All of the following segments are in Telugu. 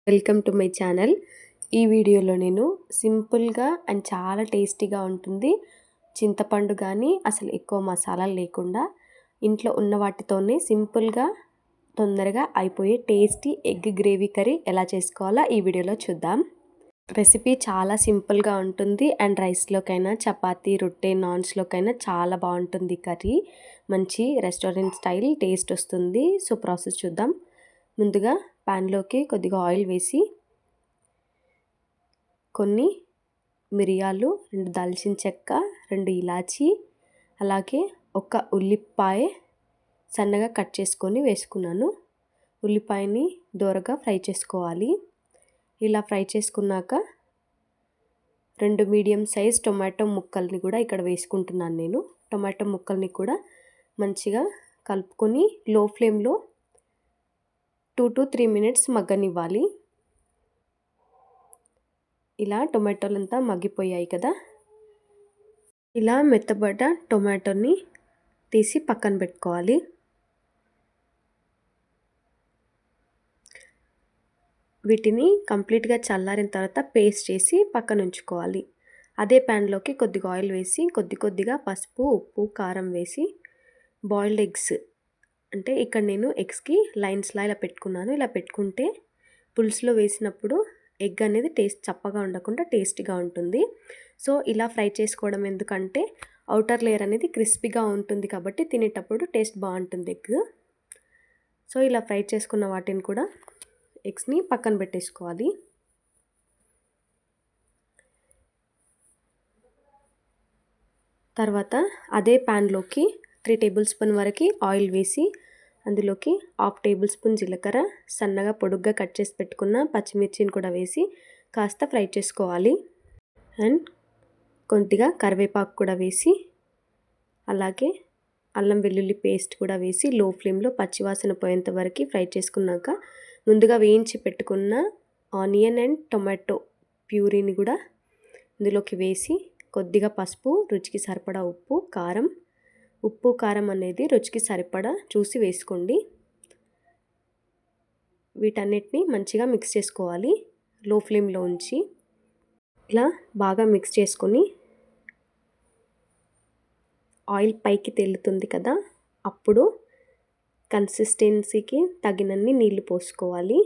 Welcome to my channel. ఈ వీడియోలో నేను సింపుల్గా అండ్ చాలా టేస్టీగా ఉంటుంది, చింతపండు కానీ అసలు ఎక్కువ మసాలాలు లేకుండా ఇంట్లో ఉన్న వాటితోనే సింపుల్గా తొందరగా అయిపోయే టేస్టీ ఎగ్ గ్రేవీ కర్రీ ఎలా చేసుకోవాలో ఈ వీడియోలో చూద్దాం. రెసిపీ చాలా సింపుల్గా ఉంటుంది అండ్ రైస్లోకైనా, చపాతీ, రొట్టె, నాన్స్లోకైనా చాలా బాగుంటుంది కర్రీ. మంచి రెస్టారెంట్ స్టైల్ టేస్ట్ వస్తుంది. సో ప్రాసెస్ చూద్దాం. ముందుగా ప్యాన్లోకి కొద్దిగా ఆయిల్ వేసి కొన్ని మిరియాలు, 2 దాల్చిన చెక్క, 2 ఇలాచి, అలాగే ఒక ఉల్లిపాయ సన్నగా కట్ చేసుకొని వేసుకున్నాను. ఉల్లిపాయని దోరగా ఫ్రై చేసుకోవాలి. ఇలా ఫ్రై చేసుకున్నాక 2 మీడియం సైజ్ టొమాటో ముక్కల్ని కూడా ఇక్కడ వేసుకుంటున్నాను నేను. టొమాటో ముక్కల్ని కూడా మంచిగా కలుపుకొని లో ఫ్లేమ్లో 2 to 3 minutes మగ్గనివ్వాలి. ఇలా టొమాటోలంతా మగ్గిపోయాయి కదా. ఇలా మెత్తబడ్డ టొమాటోని తీసి పక్కన పెట్టుకోవాలి. వీటిని కంప్లీట్గా చల్లారిన తర్వాత పేస్ట్ చేసి పక్కన ఉంచుకోవాలి. అదే ప్యాన్లోకి కొద్దిగా ఆయిల్ వేసి కొద్దిగా పసుపు, ఉప్పు, కారం వేసి బాయిల్డ్ ఎగ్స్, అంటే ఇక్కడ నేను ఎగ్స్కి లైన్స్లా ఇలా పెట్టుకున్నాను. ఇలా పెట్టుకుంటే పులుసులో వేసినప్పుడు ఎగ్ అనేది టేస్ట్ చప్పగా ఉండకుండా టేస్టీగా ఉంటుంది. సో ఇలా ఫ్రై చేసుకోవడం ఎందుకంటే అవుటర్ లేయర్ అనేది క్రిస్పీగా ఉంటుంది కాబట్టి తినేటప్పుడు టేస్ట్ బాగుంటుంది ఎగ్. సో ఇలా ఫ్రై చేసుకున్న వాటిని కూడా ఎగ్స్ని పక్కన పెట్టేసుకోవాలి. తర్వాత అదే ప్యాన్లోకి 3 టేబుల్ స్పూన్ వరకు ఆయిల్ వేసి అందులోకి 1/2 టేబుల్ స్పూన్ జీలకర్ర, సన్నగా పొడుగ్గా కట్ చేసి పెట్టుకున్న పచ్చిమిర్చిని కూడా వేసి కాస్త ఫ్రై చేసుకోవాలి. అండ్ కొద్దిగా కరివేపాకు కూడా వేసి, అలాగే అల్లం వెల్లుల్లి పేస్ట్ కూడా వేసి లో ఫ్లేమ్లో పచ్చివాసన పోయేంత వరకు ఫ్రై చేసుకున్నాక ముందుగా వేయించి పెట్టుకున్న ఆనియన్ అండ్ టొమాటో ప్యూరీని కూడా ఇందులోకి వేసి కొద్దిగా పసుపు, రుచికి సరిపడా ఉప్పు కారం అనేది రుచికి సరిపడా చూసి వేసుకోండి. వీటన్నిటిని మంచిగా మిక్స్ చేసుకోవాలి లో ఫ్లేమ్లో ఉంచి. ఇలా బాగా మిక్స్ చేసుకొని ఆయిల్ పైకి తేలుతుంది కదా, అప్పుడు కన్సిస్టెన్సీకి తగినన్ని నీళ్లు పోసుకోవాలి.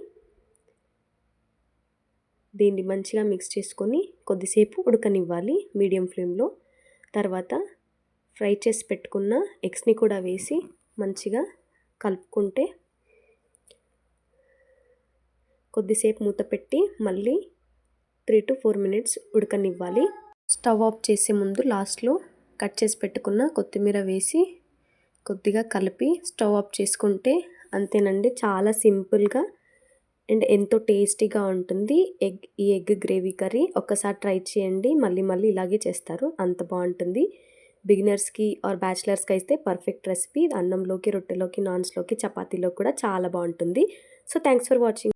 దీన్ని మంచిగా మిక్స్ చేసుకొని కొద్దిసేపు ఉడకనివ్వాలి మీడియం ఫ్లేమ్లో. తర్వాత ఫ్రై చేసి పెట్టుకున్న ఎగ్స్ని కూడా వేసి మంచిగా కలుపుకుంటే కొద్దిసేపు మూత పెట్టి మళ్ళీ 3 to 4 minutes ఉడకనివ్వాలి. స్టవ్ ఆఫ్ చేసే ముందు లాస్ట్లో కట్ చేసి పెట్టుకున్న కొత్తిమీర వేసి కొద్దిగా కలిపి స్టవ్ ఆఫ్ చేసుకుంటే అంతేనండి. చాలా సింపుల్గా అండ్ ఎంతో టేస్టీగా ఉంటుంది ఈ ఎగ్ గ్రేవీ కర్రీ. ఒక్కసారి ట్రై చేయండి, మళ్ళీ ఇలాగే చేస్తారు, అంత బాగుంటుంది. బిగినర్స్కి ఆర్ బ్యాచిలర్స్కి అయితే పర్ఫెక్ట్ రెసిపీ. అన్నంలోకి, రొట్టెలోకి, నాన్స్లోకి, చపాతీలో కూడా చాలా బాగుంటుంది. So thanks for watching.